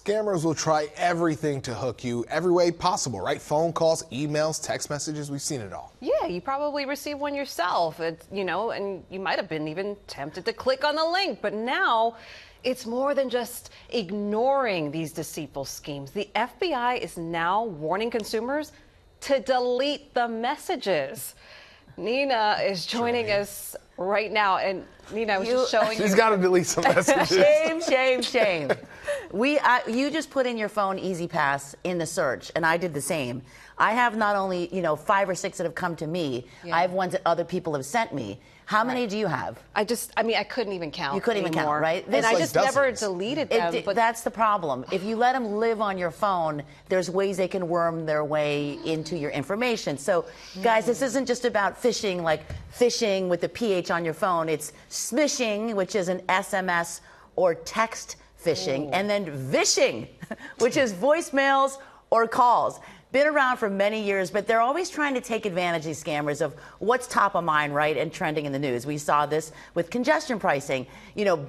Scammers will try everything to hook you every way possible, right? Phone calls, emails, text messages, we've seen it all. Yeah, you probably received one yourself, and you might have been even tempted to click on the link, but now it's more than just ignoring these deceitful schemes. The FBI is now warning consumers to delete the messages. Nina is joining us right now, and Nina, I was just showing you. She's got to delete some messages. Shame. You just put in your phone Easy Pass in the search, and I did the same. I have not only 5 or 6 that have come to me. Yeah. I have ones that other people have sent me. How many do you have? I couldn't even count. You couldn't even count, right? And I just never deleted them. But that's the problem. If you let them live on your phone, there's ways they can worm their way into your information. So, guys, this isn't just about phishing, like phishing with the PH on your phone. It's smishing, which is an SMS or text phishing, and then vishing, which is voicemails or calls. Been around for many years, but they're always trying to take advantage, these scammers, of what's top of mind, right, and trending in the news. We saw this with congestion pricing,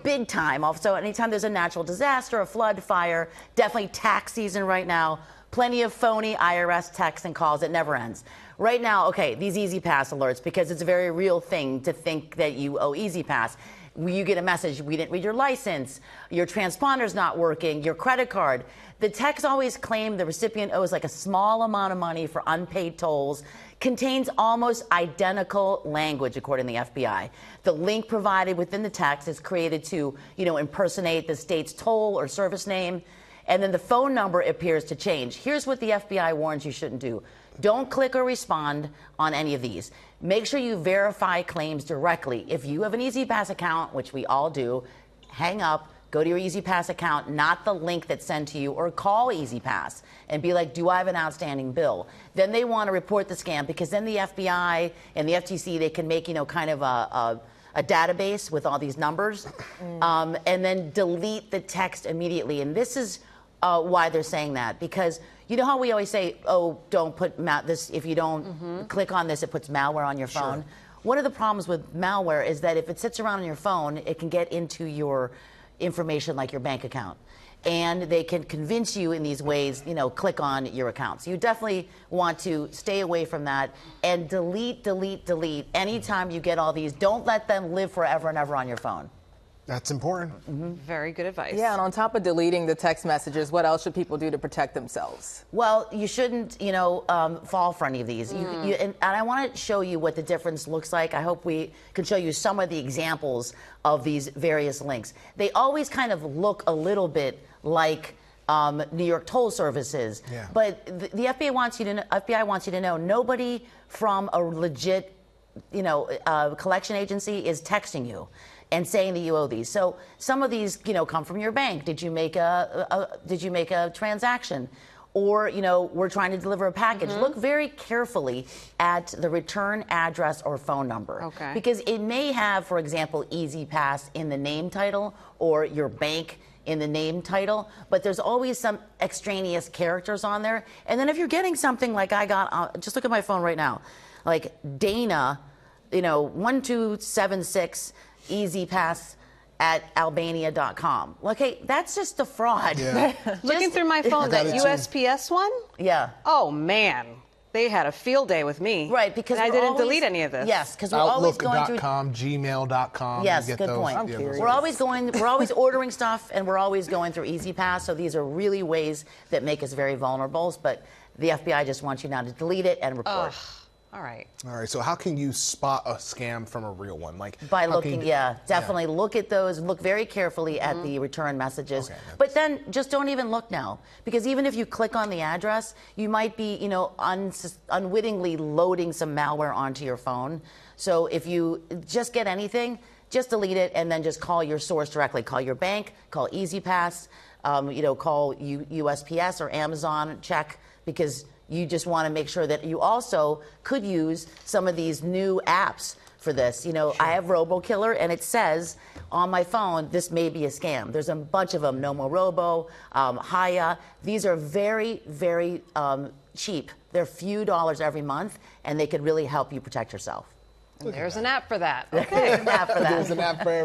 big time. Also, anytime there's a natural disaster, a flood, fire, definitely tax season right now, plenty of phony IRS texts and calls. It never ends. Right now, okay, these Easy Pass alerts, because it's a very real thing to think that you owe Easy Pass. You get a message, we didn't read your license, your transponder's not working, your credit card. The texts always claim the recipient owes like a small amount of money for unpaid tolls, contains almost identical language, according to the FBI. The link provided within the text is created to, impersonate the state's toll or service name, and then the phone number appears to change. Here's what the FBI warns you shouldn't do. Don't click or respond on any of these. Make sure you verify claims directly. If you have an Easy Pass account, which we all do, hang up, go to your Easy Pass account, not the link that's sent to you, or call Easy Pass and be like, do I have an outstanding bill? Then they want to report the scam, because then the FBI and the FTC, they can make, kind of a database with all these numbers, and then delete the text immediately. And this is why they're saying that, because you know how we always say, oh, don't put this, if you don't click on this, it puts malware on your phone. Sure. One of the problems with malware is that if it sits around on your phone, it can get into your information, like your bank account. And they can convince you in these ways, click on your account. So you definitely want to stay away from that and delete. Anytime you get all these, don't let them live forever and ever on your phone. That's important. Very good advice. Yeah, and on top of deleting the text messages, what else should people do to protect themselves? Well, you shouldn't, fall for any of these. And I want to show you what the difference looks like. I hope we can show you some of the examples of these various links. They always kind of look a little bit like New York toll services. Yeah. But the FBI wants you to know nobody from a legit, collection agency is texting you and saying that you owe these. So some of these, come from your bank. Did you make a transaction? Or, we're trying to deliver a package. Look very carefully at the return address or phone number. Okay. Because it may have, for example, Easy Pass in the name title, or your bank in the name title, but there's always some extraneous characters on there. And then if you're getting something like I got, just look at my phone right now, like Dana, 1276 Easy Pass at albania.com. Okay, that's just a fraud. Yeah. Looking through my phone, that USPS one? Yeah. Oh, man. They had a field day with me. Right, because I didn't delete any of this. Yes, because we're always going through Outlook.com, gmail.com. Yes, good point. We're always ordering stuff, and we're always going through Easy Pass. So these are really ways that make us very vulnerable. But the FBI just wants you now to delete it and report. All right. So how can you spot a scam from a real one? By looking, definitely look at those. Look very carefully at the return messages. Okay, but then just don't even look now, because even if you click on the address, you might be, unwittingly loading some malware onto your phone. So if you just get anything, just delete it and then just call your source directly. Call your bank, call Easy Pass, call USPS or Amazon, check, because you just want to make sure that you also could use some of these new apps for this. Sure. I have RoboKiller, and it says on my phone, this may be a scam. There's a bunch of them, Nomo Robo, Haya. These are very, very cheap. They're a few dollars every month, and they could really help you protect yourself. There's an app for that. Okay. There's an app for that. There's an app for everything.